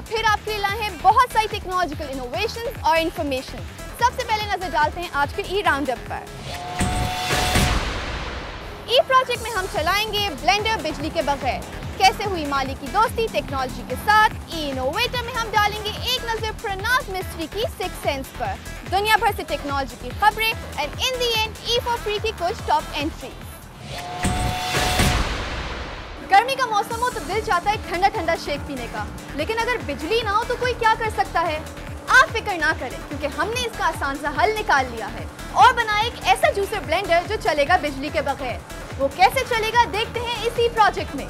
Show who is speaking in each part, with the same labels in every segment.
Speaker 1: फिर आपके लिए लाए हैं बहुत सारी टेक्नोलॉजिकल इनोवेशन और इन्फॉर्मेशन। सबसे पहले नजर डालते हैं आज के ई राउंडअप पर। ई प्रोजेक्ट में हम चलाएंगे ब्लेंडर बिजली के बगैर। कैसे हुई माली की दोस्ती टेक्नोलॉजी के साथ। ई इनोवेटर में हम डालेंगे एक नजर प्रनाज मिस्त्री की सिक्स सेंस पर, दुनिया भर से टेक्नोलॉजी की खबरें and in the and E for free की कुछ टॉप एंट्री। गर्मी का मौसम हो तो दिल चाहता है ठंडा ठंडा शेक पीने का, लेकिन अगर बिजली ना हो तो कोई क्या कर सकता है। आप फिक्र ना करें क्योंकि हमने इसका आसान सा हल निकाल लिया है और बनाया एक ऐसा जूसर ब्लेंडर जो चलेगा बिजली के बगैर। वो कैसे चलेगा देखते हैं इसी प्रोजेक्ट में।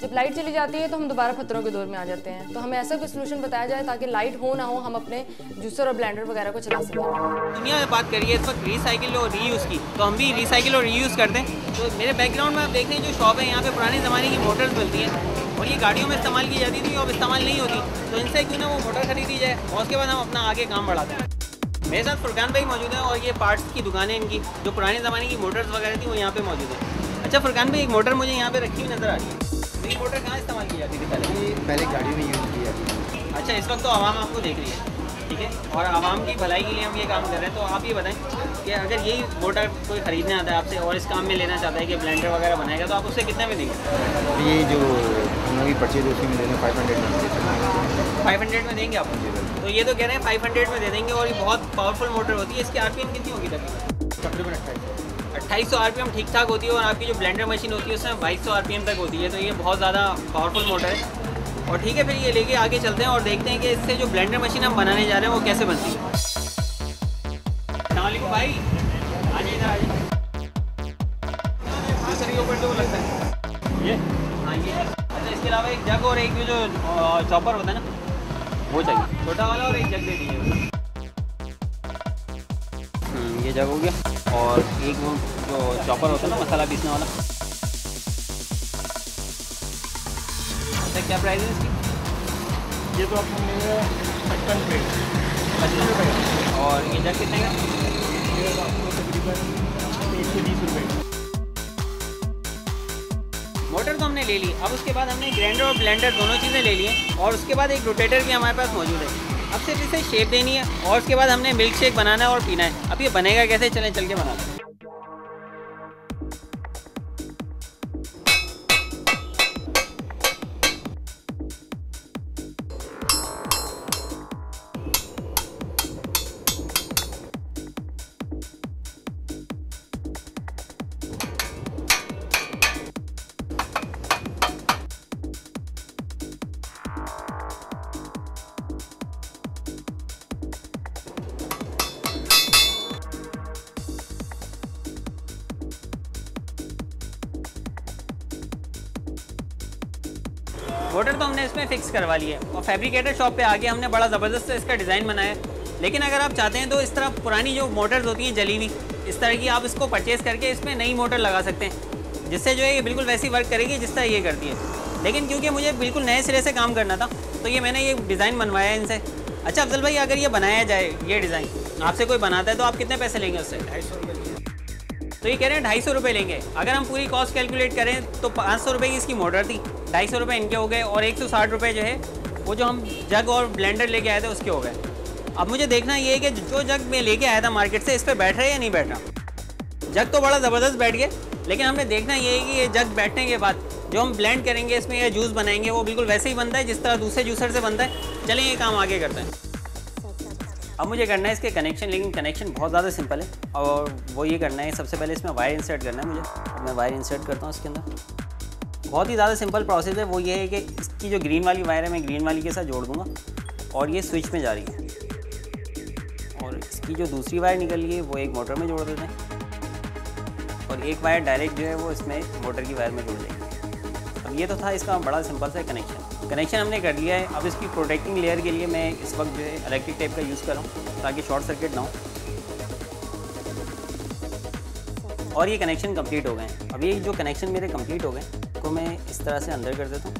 Speaker 2: जब लाइट चली जाती है तो हम दोबारा खतरों के दौर में आ जाते हैं, तो हमें ऐसा कोई सोल्यूशन बताया जाए ताकि लाइट हो ना हो हम अपने जूसर और ब्लेंडर वगैरह को चला सकें।
Speaker 3: दुनिया में बात करिए इस वक्त रिसाइकिल और रीयूज़ की, तो हम भी रिसाइकिल और रीयूज़ करते हैं। तो मेरे बैकग्राउंड में आप देख रहे हैं जो शॉप है, यहाँ पे पुराने ज़माने की मोटर्स मिलती हैं और ये गाड़ियों में इस्तेमाल की जाती थी, अब इस्तेमाल नहीं होती, तो इनसे क्यों ना वो मोटर खरीदी जाए और उसके बाद हम अपना आगे काम बढ़ाते हैं। मेरे साथ फुरकान भाई मौजूद हैं और ये पार्ट्स की दुकानें इनकी, जो पुराने ज़माने की मोटर्स वगैरह थी वो यहाँ पे मौजूद है। अच्छा फुरकान भाई, एक मोटर मुझे यहाँ पे रखी हुई नज़र आ रही है, ये मोटर कहाँ इस्तेमाल की जाती थी
Speaker 4: पहले गाड़ी में यूज़ किया।
Speaker 3: अच्छा, इस वक्त तो आवाम आपको देख रही है, ठीक है, और आवाम की भलाई के लिए हम ये काम कर रहे हैं। तो आप ये बताएं कि अगर यही मोटर कोई ख़रीदने आता है आपसे और इस काम में लेना चाहता है कि ब्लेंडर वगैरह बनाएगा, तो आप उससे कितने में देंगे?
Speaker 4: ये जो हम लोग की परचेज उसी में देंगे 500 में।
Speaker 3: 500 में देंगे आप? तो ये तो कह रहे हैं 500 में दे देंगे और ये बहुत पावरफुल मोटर होती है। इसकी RPM कितनी होगी
Speaker 4: तकरीबन
Speaker 3: 2800 RPM ठीक ठाक होती है और आपकी जो ब्लेंडर मशीन होती है उसमें 2200 RPM तक होती है, तो ये बहुत ज़्यादा पावरफुल मोटर है। और ठीक है, फिर ये लेके आगे चलते हैं और देखते हैं कि इससे जो ब्लेंडर मशीन हम बनाने जा रहे हैं वो कैसे बनती है। अस्सलाम भाई, हाँ जी, इधर आ जाइए। दूसरे के ऊपर जो लगता है ये, हाँ ये। अच्छा, इसके अलावा एक जग और एक जो चॉपर होता है ना वो चाहिए, छोटा वाला, और एक जग दे दीजिए। ये जग हो गया और एक वो जो चॉपर होता है ना मसाला पीसने वाला। अच्छा, क्या प्राइस है इसकी?
Speaker 4: ये तो आपको मिलेगा 55 रुपये।
Speaker 3: और ये जग कितने का?
Speaker 4: ये आपको तकरीबन 120 रुपये।
Speaker 3: मोटर तो हमने ले ली, अब उसके बाद हमने ग्राइंडर और ब्लेंडर दोनों चीज़ें ले ली हैं और उसके बाद एक रोटेटर भी हमारे पास मौजूद है। अब सिर्फ इसे शेप देनी है और उसके बाद हमने मिल्क शेक बनाना है और पीना है। अब ये बनेगा कैसे, चलें चल के बनाते हैं। मोटर तो हमने इसमें फिक्स करवा ली है और फैब्रिकेटर शॉप पे आके हमने बड़ा ज़बरदस्त इसका डिज़ाइन बनाया है। लेकिन अगर आप चाहते हैं तो इस तरह पुरानी जो मोटर्स होती हैं जली हुई, इस तरह की आप इसको परचेज़ करके इसमें नई मोटर लगा सकते हैं, जिससे जो है ये बिल्कुल वैसी वर्क करेगी जिस तरह ये करती है। लेकिन क्योंकि मुझे बिल्कुल नए सिरे से काम करना था तो ये मैंने ये डिज़ाइन बनवाया है इनसे। अच्छा अफजल भाई, अगर ये बनाया जाए, ये डिज़ाइन आपसे कोई बनाता है तो आप कितने पैसे लेंगे उससे?
Speaker 4: 250 रुपये।
Speaker 3: तो ये कह रहे हैं 250 रुपये लेंगे। अगर हम पूरी कॉस्ट कैलकुलेट करें तो 500 रुपये की इसकी मोटर थी, 250 रुपये इनके हो गए और 160 रुपये जो है वो जो हम जग और ब्लेंडर लेके आए थे उसके हो गए। अब मुझे देखना ये है कि जो जग मैं लेके आया था मार्केट से, इस पर बैठ रहा है या नहीं बैठ रहा। जग तो बड़ा ज़बरदस्त बैठ गया, लेकिन हमने देखना ये है कि ये जग बैठने के बाद जो हम ब्लेंड करेंगे इसमें या जूस बनाएंगे वो बिल्कुल वैसे ही बनता है जिस तरह दूसरे जूसर से बनता है। चलिए ये काम आगे करते हैं। अब मुझे करना है इसके कनेक्शन, लेकिन कनेक्शन बहुत ज़्यादा सिंपल है और वो ये करना है, सबसे पहले इसमें वायर इंसर्ट करना है मुझे। अब मैं वायर इंसर्ट करता हूँ इसके अंदर। बहुत ही ज़्यादा सिंपल प्रोसेस है। वो ये है कि इसकी जो ग्रीन वाली वायर है मैं ग्रीन वाली के साथ जोड़ दूँगा और ये स्विच में जा रही है, और इसकी जो दूसरी वायर निकल गई है वो एक मोटर में जोड़ देते हैं और एक वायर डायरेक्ट जो है वो इसमें मोटर की वायर में जोड़ देंगे। अब ये तो था इसका बड़ा सिंपल सा कनेक्शन हमने कर लिया है। अब इसकी प्रोटेक्टिंग लेयर के लिए मैं इस वक्त जो है इलेक्ट्रिक टेप का यूज़ कर रहा हूँ ताकि शॉर्ट सर्किट ना हो। और ये कनेक्शन कंप्लीट हो गए हैं। अब ये जो कनेक्शन मेरे कंप्लीट हो गए तो मैं इस तरह से अंदर कर देता हूँ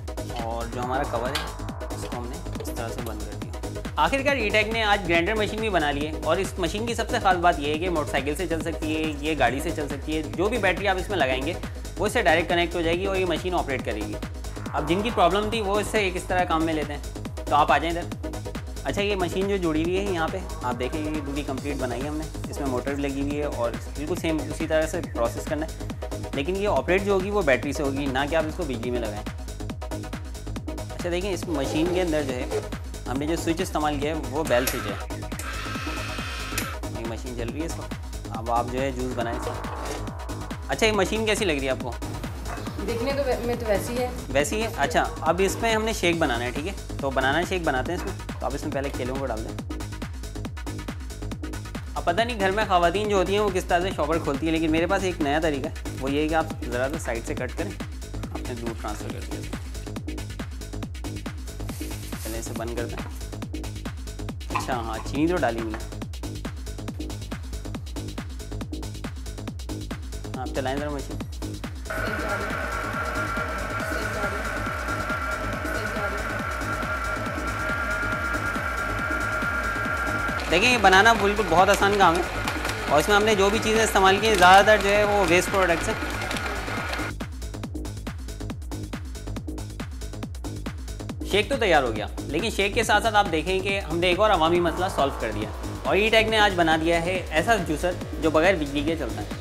Speaker 3: और जो हमारा कवर है उसको हमने इस तरह से बंद कर दिया। आखिरकार ई-टेक ने आज ग्राइंडर मशीन भी बना ली है और इस मशीन की सबसे खास बात ये है कि मोटरसाइकिल से चल सकती है, ये गाड़ी से चल सकती है। जो भी बैटरी आप इसमें लगाएंगे वो इससे डायरेक्ट कनेक्ट हो जाएगी और ये मशीन ऑपरेट करेगी। अब जिनकी प्रॉब्लम थी वो इससे एक इस तरह काम में लेते हैं। तो आप आ जाएं इधर। अच्छा, ये मशीन जो जुड़ी हुई है यहाँ पे आप देखें, ये पूरी कंप्लीट बनाई है हमने। इसमें मोटर भी लगी हुई है और बिल्कुल सेम उसी तरह से प्रोसेस करना है, लेकिन ये ऑपरेट जो होगी वो बैटरी से होगी, ना कि आप इसको बिजली में लगाएं। अच्छा देखें, इस मशीन के अंदर जो है हमने जो स्विच इस्तेमाल किया है वो बेल स्विच है। ये मशीन चल रही है इसको, अब आप जो है जूस बनाएं इसका। अच्छा, ये मशीन कैसी लग रही है आपको?
Speaker 2: दिखने तो में तो वैसी है।
Speaker 3: वैसी है। अच्छा, अब इसमें हमने शेक बनाना है, ठीक है? तो बनाना शेक बनाते हैं इसमें। तो आप इसमें पहले केलों को डाल दें। अब पता नहीं घर में ख़वातीन जो होती हैं वो किस तरह से शॉपर खोलती है, लेकिन मेरे पास एक नया तरीका है, वो ये है कि आप ज़रा सा साइड से कट करें, अपने दूध ट्रांसफ़र कर दिया। पहले इसे बंद करते हैं। अच्छा हाँ, चीनी तो डाली नहीं है। आप चलाएं ज़रा मशीन। देखिए, ये बनाना बिल्कुल बहुत आसान काम है और इसमें हमने जो भी चीज़ें इस्तेमाल की हैं ज़्यादातर जो है वो वेस्ट प्रोडक्ट्स हैं। शेक तो तैयार हो गया, लेकिन शेक के साथ साथ आप देखें कि हमने एक और अवामी मसला सॉल्व कर दिया और ई-टेक ने आज बना दिया है ऐसा जूसर जो बगैर बिजली के चलता है।